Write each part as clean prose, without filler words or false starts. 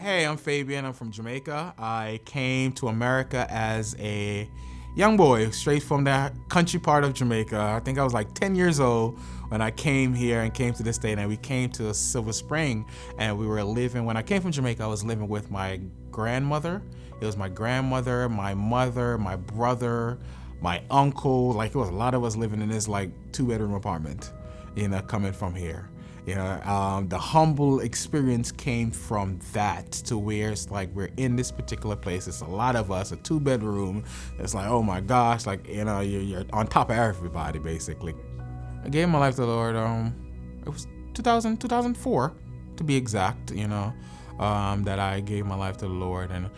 Hey, I'm Fabian. I'm from Jamaica. I came to America as a young boy, straight from the country part of Jamaica. I think I was like 10 years old when I came here and came to the state, and we came to Silver Spring, and we were living. When I came from Jamaica, I was living with my grandmother. It was my grandmother, my mother, my brother, my uncle. Like, it was a lot of us living in this like 2-bedroom apartment, coming from here. The humble experience came from that to where it's like we're in this particular place. It's a lot of us, a 2-bedroom. It's like, oh my gosh, like, you're on top of everybody, basically. I gave my life to the Lord. It was 2004, to be exact, that I gave my life to the Lord and,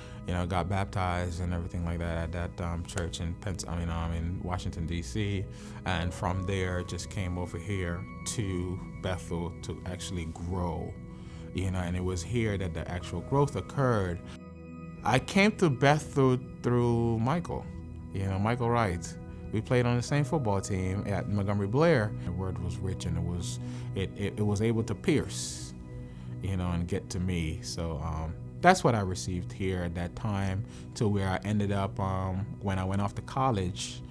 got baptized and everything like that at that church in in Washington, D.C. And from there, just came over here to Bethel to actually grow, and it was here that the actual growth occurred. I came to Bethel through Michael, Michael Wright. We played on the same football team at Montgomery Blair. The word was rich, and it was able to pierce, and get to me. So that's what I received here at that time, to where I ended up when I went off to college.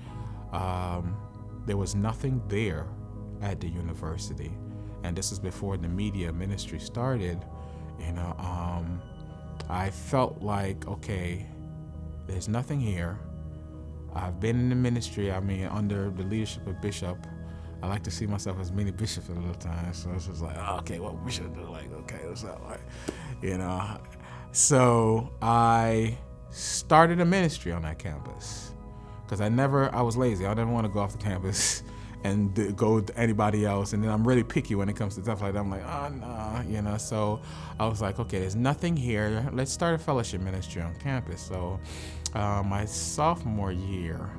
There was nothing there at the university, and this is before the media ministry started. I felt like, okay, there's nothing here. I've been in the ministry, under the leadership of Bishop. I like to see myself as mini bishop at a little time. So it's just like, okay, what we should do? Like, okay, what's up? Like, So I started a ministry on that campus because I was lazy. I didn't want to go off the campus and go to anybody else. And then I'm really picky when it comes to stuff like that. I'm like, oh, no, So I was like, okay, there's nothing here. Let's start a fellowship ministry on campus. So my sophomore year,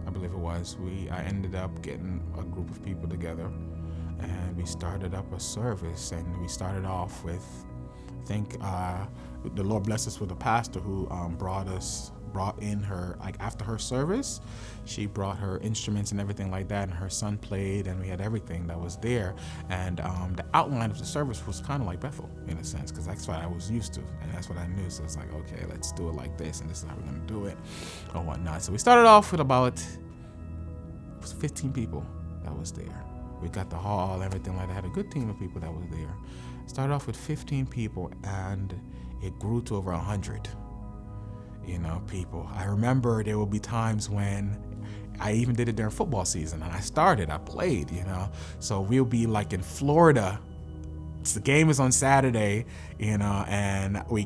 I believe it was, I ended up getting a group of people together, and we started up a service. And we started off with, I think the Lord blessed us with a pastor who brought in her, like, after her service, she brought her instruments and everything like that, and her son played, and we had everything that was there. And the outline of the service was kind of like Bethel in a sense, because that's what I was used to, and that's what I knew. So it's like, okay, let's do it like this, and this is how we're gonna do it, or whatnot. So we started off with about 15 people that was there. We got the hall, everything like that. Had a good team of people that was there. Started off with 15 people, and it grew to over 100. People. I remember there would be times when I even did it during football season, and I played, So we'll be like in Florida. The game is on Saturday, and we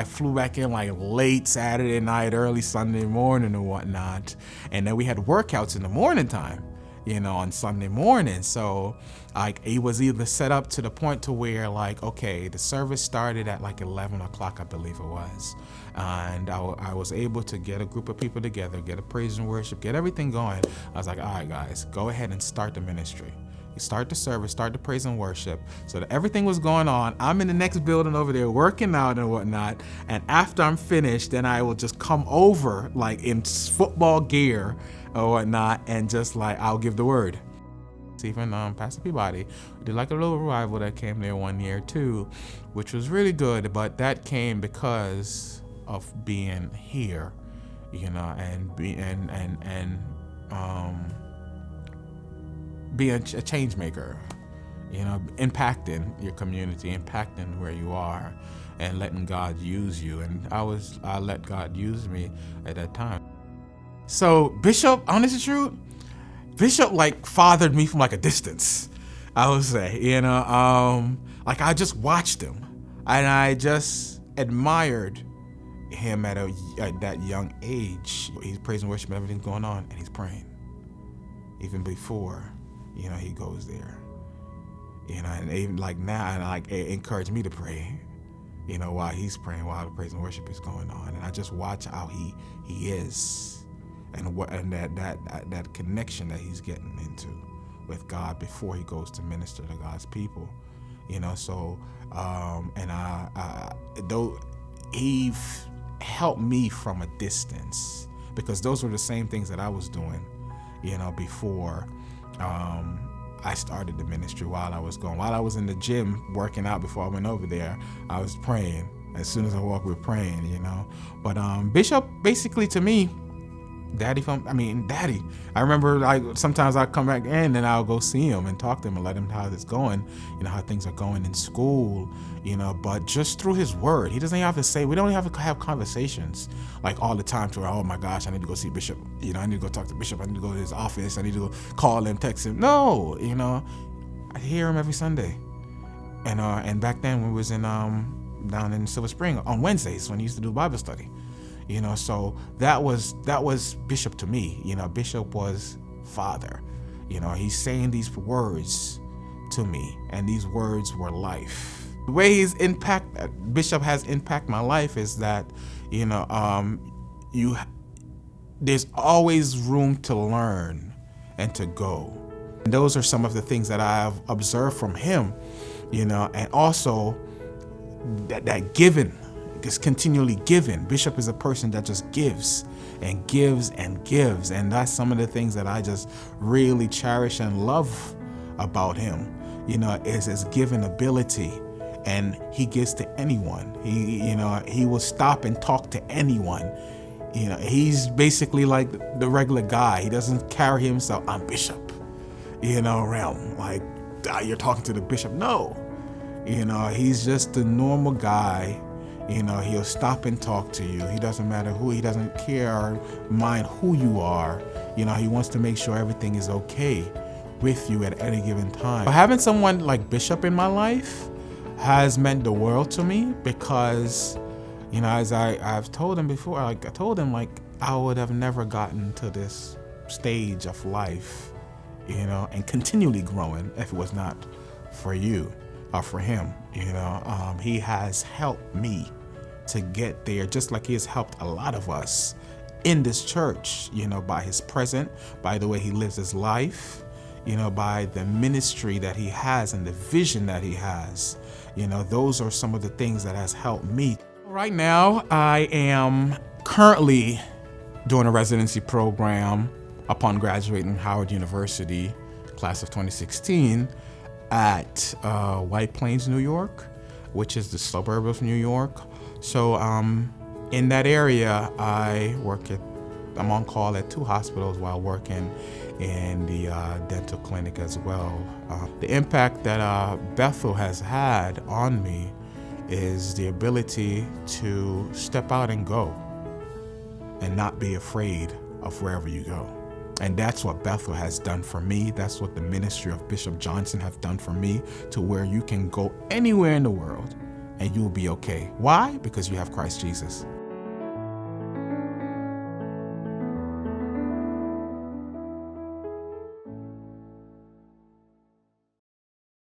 flew back in like late Saturday night, early Sunday morning and whatnot. And then we had workouts in the morning time, on Sunday morning. So like it was either set up to the point to where, like, okay, the service started at like 11 o'clock, I believe it was. And I was able to get a group of people together, get a praise and worship, get everything going. I was like, all right, guys, go ahead and start the ministry. You start the service, start the praise and worship. So that everything was going on. I'm in the next building over there working out and whatnot. And after I'm finished, then I will just come over like in football gear or whatnot, and just like, I'll give the word. Even Pastor Peabody did like a little revival that came there one year too, which was really good. But that came because of being here, and being a change maker, impacting your community, impacting where you are, and letting God use you. And I let God use me at that time. So Bishop, honest and true, Bishop like fathered me from like a distance, I would say, like I just watched him, and I just admired him at that young age. He's praising, worship, everything's going on, and he's praying even before, he goes there, and even like now, and like it encouraged me to pray, while he's praying, while the praise and worship is going on, and I just watch how he is, and that connection that he's getting into with God before he goes to minister to God's people, So, and though he helped me from a distance, because those were the same things that I was doing, before I started the ministry. While I was in the gym working out before I went over there, I was praying, As soon as I walk, we're praying, But Bishop, basically to me, Daddy. I remember sometimes I come back in and I'll go see him and talk to him and let him know how it's going, how things are going in school, but just through his word. He doesn't have to say, we don't have to have conversations like all the time to where, oh my gosh, I need to go see Bishop. I need to go talk to Bishop. I need to go to his office. I need to go call him, text him. No, I hear him every Sunday. And back then when we was in down in Silver Spring on Wednesdays when he used to do Bible study. So that was Bishop to me. Bishop was father. He's saying these words to me, and these words were life. The way Bishop has impacted my life is that, there's always room to learn and to go. And those are some of the things that I've observed from him, and also that giving. Is continually given. Bishop is a person that just gives and gives and gives, and that's some of the things that I just really cherish and love about him. Is his giving ability, and he gives to anyone. He will stop and talk to anyone. He's basically like the regular guy. He doesn't carry himself, I'm Bishop, realm like you're talking to the bishop. No, he's just a normal guy. He'll stop and talk to you. He doesn't matter who, he doesn't care or mind who you are. He wants to make sure everything is okay with you at any given time. But having someone like Bishop in my life has meant the world to me because, as I've told him before, I told him I would have never gotten to this stage of life, and continually growing if it was not for you. For him, he has helped me to get there, just like he has helped a lot of us in this church, by his presence, by the way he lives his life, by the ministry that he has and the vision that he has. Those are some of the things that has helped me. Right now, I am currently doing a residency program upon graduating Howard University, class of 2016. At White Plains, New York, which is the suburb of New York. So in that area, I'm on call at 2 hospitals while working in the dental clinic as well. The impact that Bethel has had on me is the ability to step out and go and not be afraid of wherever you go. And that's what Bethel has done for me. That's what the ministry of Bishop Johnson have done for me, to where you can go anywhere in the world and you'll be okay. Why? Because you have Christ Jesus.